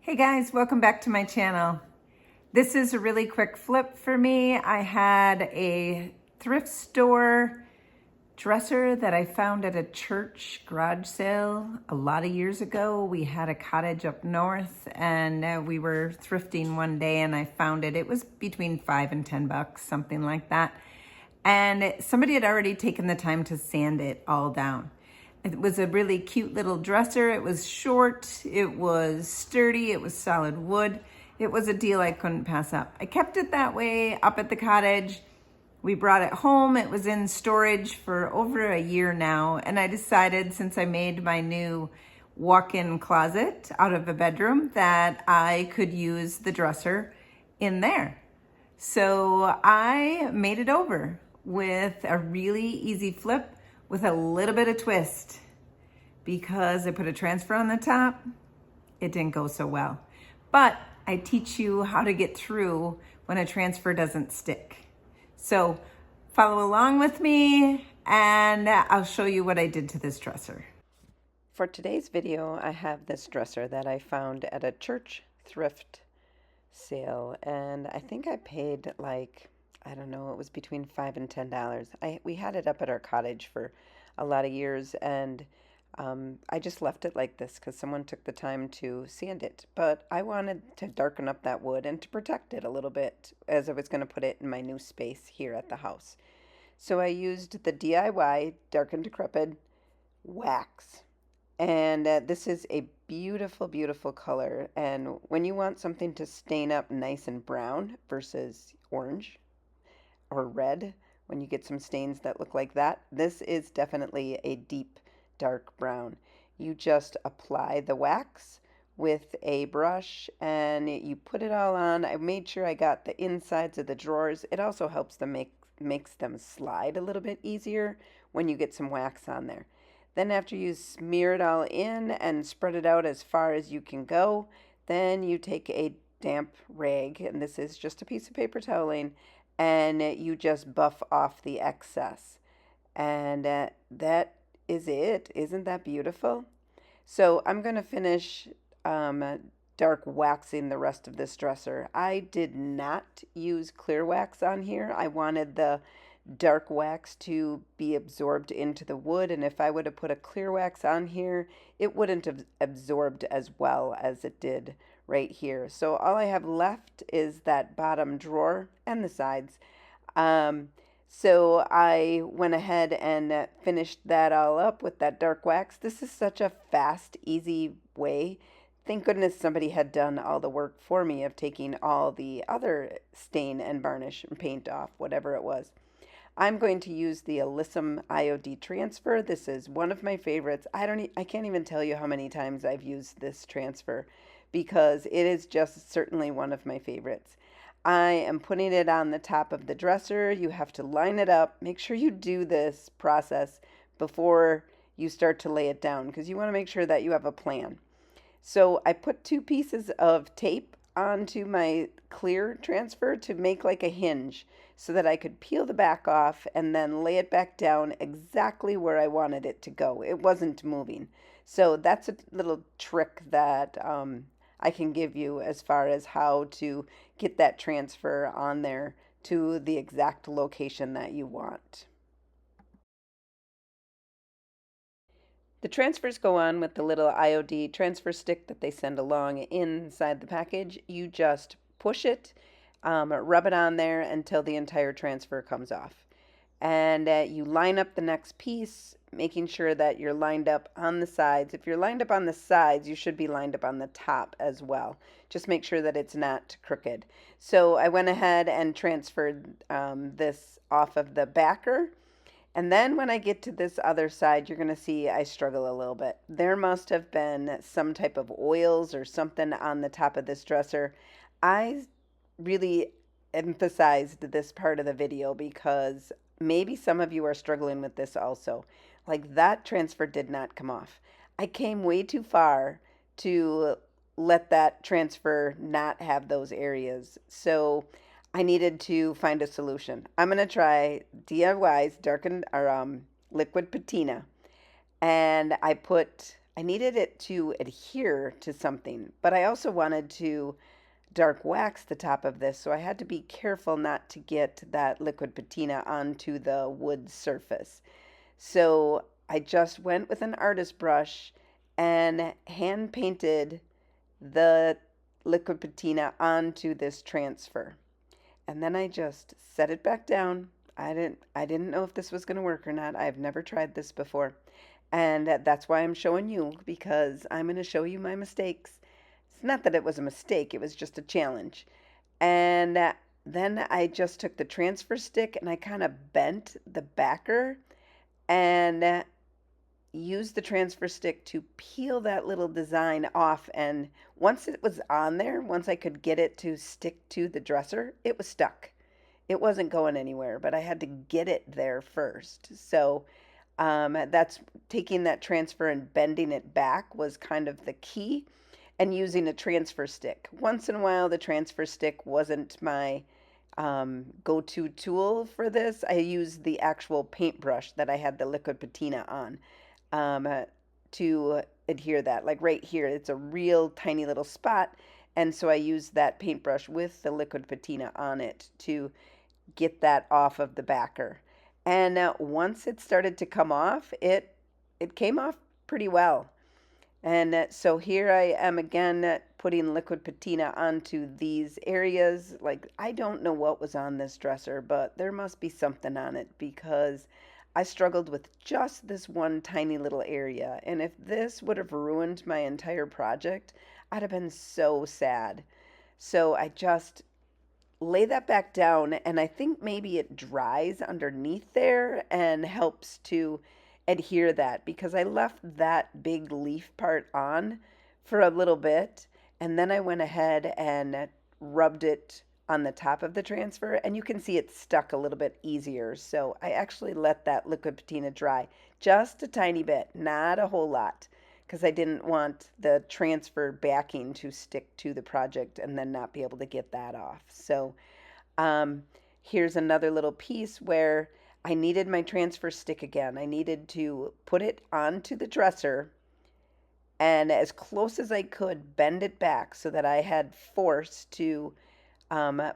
Hey guys, welcome back to my channel. This is a really quick flip for me. I had a thrift store dresser that I found at a church garage sale a lot of years ago. We had a cottage up north and we were thrifting one day and I found it. It was between $5 and $10, something like that. And somebody had already taken the time to sand it all down. It was a really cute little dresser. It was short, it was sturdy, it was solid wood. It was a deal I couldn't pass up. I kept it that way up at the cottage. We brought it home. It was in storage for over a year now. And I decided, since I made my new walk-in closet out of a bedroom, that I could use the dresser in there. So I made it over with a really easy flip with a little bit of twist. Because I put a transfer on the top, it didn't go so well. But I teach you how to get through when a transfer doesn't stick. So follow along with me and I'll show you what I did to this dresser. For today's video, I have this dresser that I found at a church thrift sale. And I think I paid like, I don't know, it was between $5 and $10. We had it up at our cottage for a lot of years, and I just left it like this because someone took the time to sand it. But I wanted to darken up that wood and to protect it a little bit as I was going to put it in my new space here at the house. So I used the DIY Darken Decrepit wax. And this is a beautiful, beautiful color. And when you want something to stain up nice and brown versus orange or red, when you get some stains that look like that, this is definitely a deep dark brown. You just apply the wax with a brush and you put it all on. I made sure I got the insides of the drawers. It also helps them makes them slide a little bit easier when you get some wax on there. Then after you smear it all in and spread it out as far as you can go, then you take a damp rag, and this is just a piece of paper toweling, and you just buff off the excess. And that is it. Isn't that beautiful? So I'm going to finish dark waxing the rest of this dresser. I did not use clear wax on here. I wanted the dark wax to be absorbed into the wood, and if I would have put a clear wax on here, it wouldn't have absorbed as well as it did right here. So all I have left is that bottom drawer and the sides. So I went ahead and finished that all up with that dark wax. This is such a fast, easy way. Thank goodness somebody had done all the work for me of taking all the other stain and varnish and paint off, whatever it was. I'm going to use the Elysium IOD Transfer. This is one of my favorites. I can't even tell you how many times I've used this transfer because it is just certainly one of my favorites. I am putting it on the top of the dresser. You have to line it up. Make sure you do this process before you start to lay it down because you want to make sure that you have a plan. So I put 2 pieces of tape onto my clear transfer to make like a hinge so that I could peel the back off and then lay it back down exactly where I wanted it to go. It wasn't moving. So that's a little trick that I can give you as far as how to get that transfer on there to the exact location that you want. The transfers go on with the little IOD transfer stick that they send along inside the package. You just push it, rub it on there until the entire transfer comes off. And you line up the next piece, making sure that you're lined up on the sides. If you're lined up on the sides, you should be lined up on the top as well. Just make sure that it's not crooked. So I went ahead and transferred this off of the backer. And then when I get to this other side, you're going to see I struggle a little bit. There must have been some type of oils or something on the top of this dresser. I really emphasized this part of the video because maybe some of you are struggling with this also. Like that transfer did not come off. I came way too far to let that transfer not have those areas. So I needed to find a solution. I'm going to try DIY's Darken or Liquid Patina. And I put I needed it to adhere to something, but I also wanted to dark wax the top of this, so I had to be careful not to get that liquid patina onto the wood surface. So I just went with an artist brush and hand painted the liquid patina onto this transfer. And then I just set it back down. I didn't know if this was going to work or not. I've never tried this before. And that's why I'm showing you, because I'm going to show you my mistakes. It's not that it was a mistake, it was just a challenge. And then I just took the transfer stick and I kind of bent the backer and used the transfer stick to peel that little design off. And once it was on there, once I could get it to stick to the dresser, it was stuck. It wasn't going anywhere, but I had to get it there first. So that's taking that transfer and bending it back was kind of the key, and using a transfer stick. Once in a while, the transfer stick wasn't my go-to tool for this. I used the actual paintbrush that I had the liquid patina on um, uh, to adhere that. Like right here, it's a real tiny little spot, and so I used that paintbrush with the liquid patina on it to get that off of the backer. And once it started to come off, it came off pretty well. And so here I am again putting liquid patina onto these areas. Like, I don't know what was on this dresser, but there must be something on it because I struggled with just this one tiny little area. And if this would have ruined my entire project, I'd have been so sad. So I just lay that back down, and I think maybe it dries underneath there and helps to adhere that, because I left that big leaf part on for a little bit, and then I went ahead and rubbed it on the top of the transfer, and you can see it stuck a little bit easier. So I actually let that liquid patina dry just a tiny bit, not a whole lot, because I didn't want the transfer backing to stick to the project and then not be able to get that off. So um, here's another little piece where I needed my transfer stick again. I needed to put it onto the dresser and as close as I could bend it back so that I had force to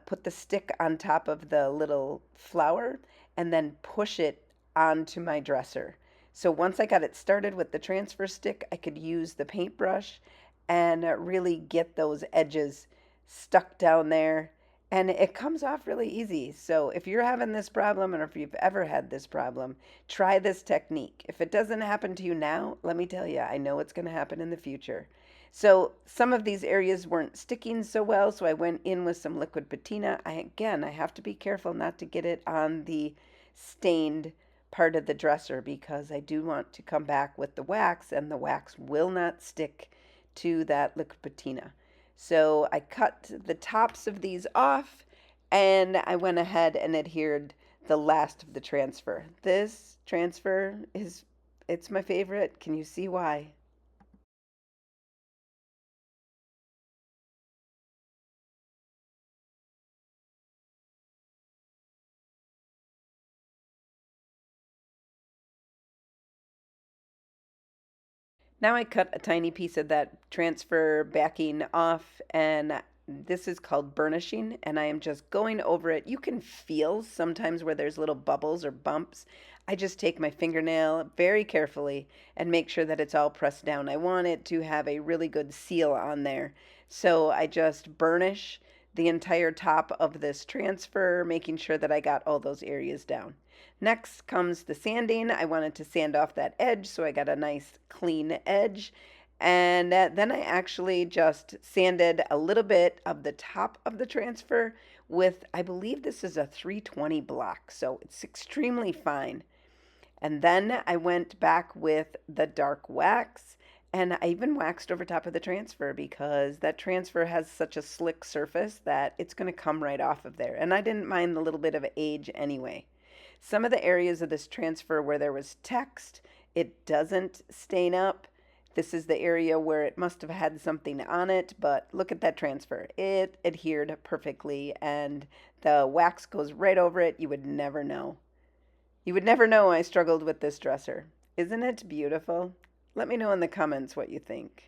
put the stick on top of the little flower and then push it onto my dresser. So once I got it started with the transfer stick, I could use the paintbrush and really get those edges stuck down there. And it comes off really easy. So if you're having this problem, or if you've ever had this problem, try this technique. If it doesn't happen to you now, let me tell you, I know it's going to happen in the future. So some of these areas weren't sticking so well, so I went in with some liquid patina. I have to be careful not to get it on the stained part of the dresser, because I do want to come back with the wax, and the wax will not stick to that liquid patina. So I cut the tops of these off, and I went ahead and adhered the last of the transfer. This transfer it's my favorite. Can you see why? Now I cut a tiny piece of that transfer backing off, and this is called burnishing, and I am just going over it. You can feel sometimes where there's little bubbles or bumps. I just take my fingernail very carefully and make sure that it's all pressed down. I want it to have a really good seal on there. So I just burnish the entire top of this transfer, making sure that I got all those areas down. Next comes the sanding. I wanted to sand off that edge, so I got a nice clean edge. And then I actually just sanded a little bit of the top of the transfer with, I believe this is a 320 block, so it's extremely fine. And then I went back with the dark wax, and I even waxed over top of the transfer because that transfer has such a slick surface that it's going to come right off of there. And I didn't mind the little bit of age anyway. Some of the areas of this transfer where there was text, it doesn't stain up. This is the area where it must have had something on it, but look at that transfer. It adhered perfectly, and the wax goes right over it. You would never know. You would never know I struggled with this dresser. Isn't it beautiful? Let me know in the comments what you think.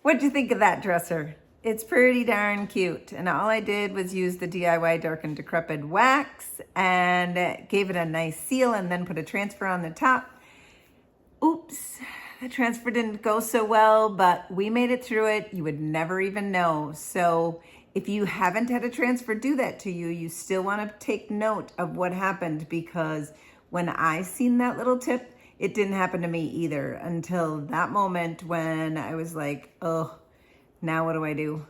What'd you think of that dresser? It's pretty darn cute. And all I did was use the DIY Darken Decrepit wax and gave it a nice seal and then put a transfer on the top. Oops, the transfer didn't go so well, but we made it through it. You would never even know. So if you haven't had a transfer do that to you, you still want to take note of what happened, because when I seen that little tip, it didn't happen to me either until that moment when I was like, oh, now what do I do?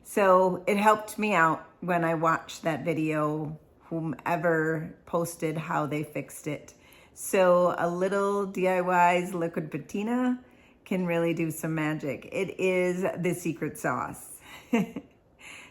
So it helped me out when I watched that video, whomever posted how they fixed it. So a little DIY's Liquid Patina can really do some magic. It is the secret sauce.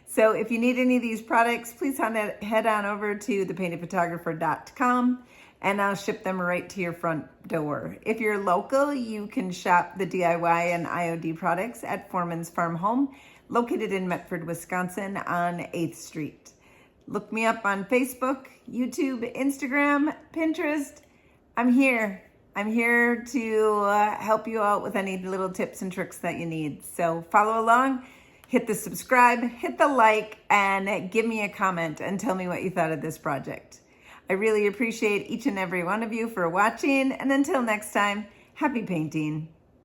So if you need any of these products, please head on over to thepaintedphotographer.com and I'll ship them right to your front door. If you're local, you can shop the DIY and IOD products at Foreman's Farm Home, located in Medford, Wisconsin on 8th Street. Look me up on Facebook, YouTube, Instagram, Pinterest. I'm here. I'm here to help you out with any little tips and tricks that you need. So follow along, hit the subscribe, hit the like, and give me a comment and tell me what you thought of this project. I really appreciate each and every one of you for watching. And until next time, happy painting.